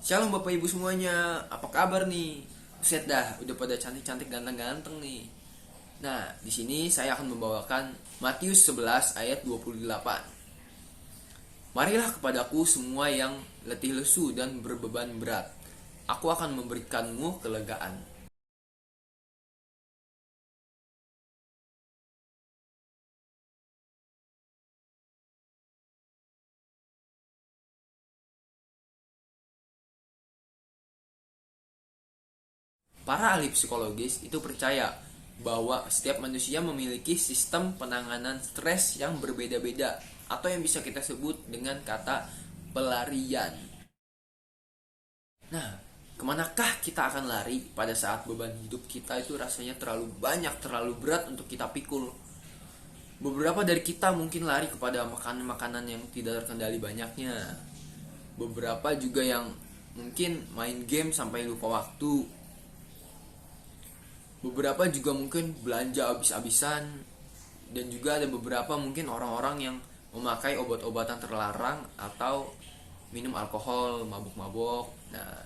Shalom Bapak Ibu semuanya, apa kabar nih? Buset dah, udah pada cantik-cantik ganteng-ganteng nih. Nah, di sini saya akan membawakan Matius 11 ayat 28. Marilah kepadaku semua yang letih lesu dan berbeban berat. Aku akan memberikanmu kelegaan. Para ahli psikologis itu percaya bahwa setiap manusia memiliki sistem penanganan stres yang berbeda-beda atau yang bisa kita sebut dengan kata pelarian. Nah, kemanakah kita akan lari pada saat beban hidup kita itu rasanya terlalu banyak, terlalu berat untuk kita pikul? Beberapa dari kita mungkin lari kepada makanan-makanan yang tidak terkendali banyaknya. Beberapa juga yang mungkin main game sampai lupa waktu. Beberapa juga mungkin belanja habis-habisan. Dan juga ada beberapa mungkin orang-orang yang memakai obat-obatan terlarang atau minum alkohol, mabuk-mabuk. Nah,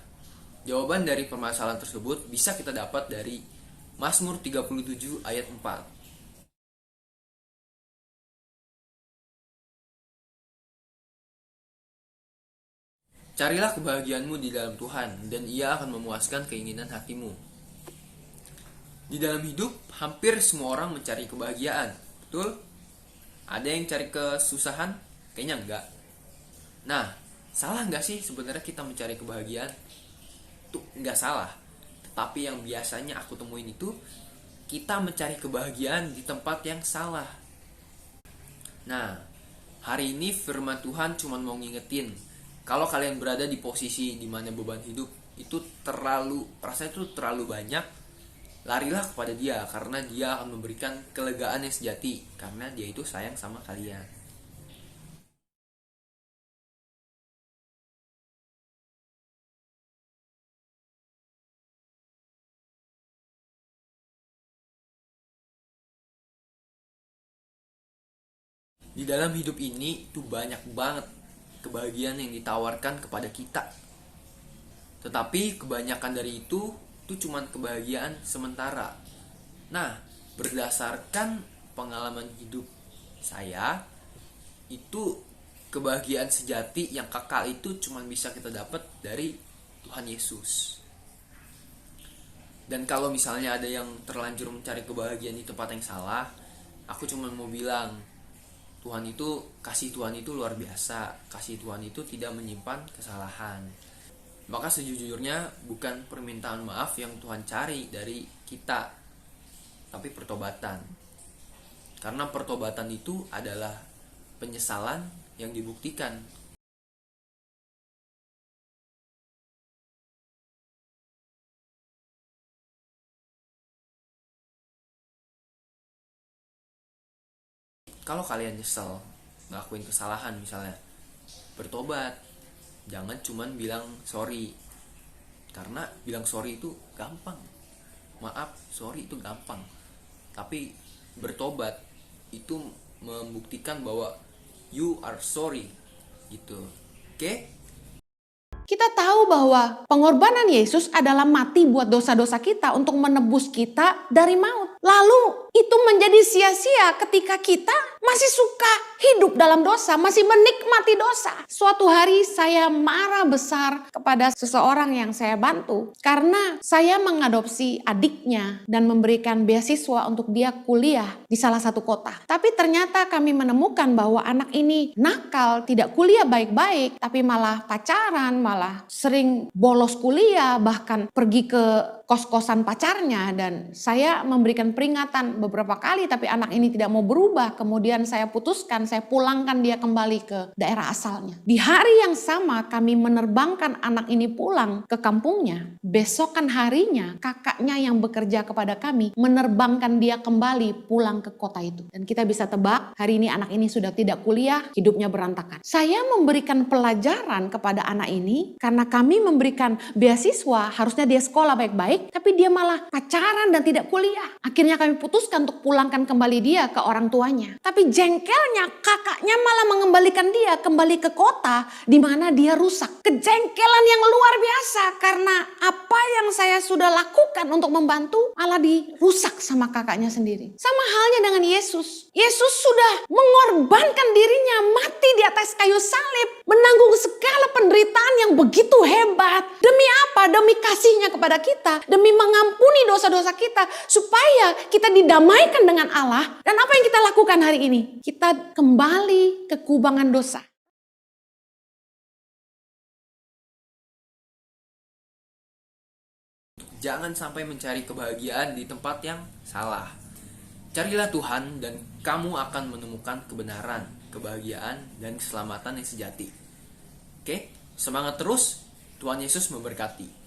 jawaban dari permasalahan tersebut bisa kita dapat dari Mazmur 37 ayat 4. Carilah kebahagiaanmu di dalam Tuhan, dan Ia akan memuaskan keinginan hatimu. Di dalam hidup, hampir semua orang mencari kebahagiaan. Betul? Ada yang cari kesusahan? Kayaknya enggak. Nah, salah nggak sih sebenarnya kita mencari kebahagiaan? Tuh, nggak salah. Tetapi yang biasanya aku temuin itu, kita mencari kebahagiaan di tempat yang salah. Nah, hari ini firman Tuhan cuma mau ngingetin, kalau kalian berada di posisi dimana beban hidup itu rasanya itu terlalu banyak, larilah kepada Dia karena Dia akan memberikan kelegaan yang sejati karena Dia itu sayang sama kalian. Di dalam hidup ini itu banyak banget kebahagiaan yang ditawarkan kepada kita. Tetapi kebanyakan dari itu cuma kebahagiaan sementara. Nah, berdasarkan pengalaman hidup saya, itu kebahagiaan sejati yang kekal itu cuma bisa kita dapat dari Tuhan Yesus. Dan kalau misalnya ada yang terlanjur mencari kebahagiaan di tempat yang salah, aku cuma mau bilang, kasih Tuhan itu luar biasa. Kasih Tuhan itu tidak menyimpan kesalahan. Maka sejujurnya bukan permintaan maaf yang Tuhan cari dari kita, tapi pertobatan. Karena pertobatan itu adalah penyesalan yang dibuktikan. Kalau kalian nyesel ngelakuin kesalahan misalnya, bertobat. Jangan cuman bilang sorry. Karena bilang sorry itu gampang. Maaf, sorry itu gampang. Tapi bertobat itu membuktikan bahwa you are sorry gitu. Oke? Kita tahu bahwa pengorbanan Yesus adalah mati buat dosa-dosa kita untuk menebus kita dari maut. Lalu itu menjadi sia-sia ketika kita masih suka hidup dalam dosa, masih menikmati dosa. Suatu hari saya marah besar kepada seseorang yang saya bantu karena saya mengadopsi adiknya dan memberikan beasiswa untuk dia kuliah di salah satu kota. Tapi ternyata kami menemukan bahwa anak ini nakal, tidak kuliah baik-baik, tapi malah pacaran, malah sering bolos kuliah, bahkan pergi ke kos-kosan pacarnya. Dan saya memberikan peringatan beberapa kali, tapi anak ini tidak mau berubah. Kemudian saya putuskan, saya pulangkan dia kembali ke daerah asalnya. Di hari yang sama kami menerbangkan anak ini pulang ke kampungnya. Besokan harinya kakaknya yang bekerja kepada kami menerbangkan dia kembali pulang ke kota itu. Dan kita bisa tebak, hari ini anak ini sudah tidak kuliah, hidupnya berantakan. Saya memberikan pelajaran kepada anak ini karena kami memberikan beasiswa, harusnya dia sekolah baik-baik, tapi dia malah pacaran dan tidak kuliah. Akhirnya kami putuskan memutuskan untuk pulangkan kembali dia ke orang tuanya. Tapi jengkelnya kakaknya malah mengembalikan dia kembali ke kota di mana dia rusak. Kejengkelan yang luar biasa karena apa yang saya sudah lakukan untuk membantu malah dirusak sama kakaknya sendiri. Sama halnya dengan Yesus. Yesus sudah mengorbankan dirinya mati di atas kayu salib, menanggung segala penderitaan yang begitu hebat. Demi apa? Demi kasihnya kepada kita, demi mengampuni dosa-dosa kita, supaya kita didamaikan dengan Allah. Dan apa yang kita lakukan hari ini? Kita kembali ke kubangan dosa. Jangan sampai mencari kebahagiaan di tempat yang salah. Carilah Tuhan dan kamu akan menemukan kebenaran, kebahagiaan, dan keselamatan yang sejati. Oke, semangat terus. Tuhan Yesus memberkati.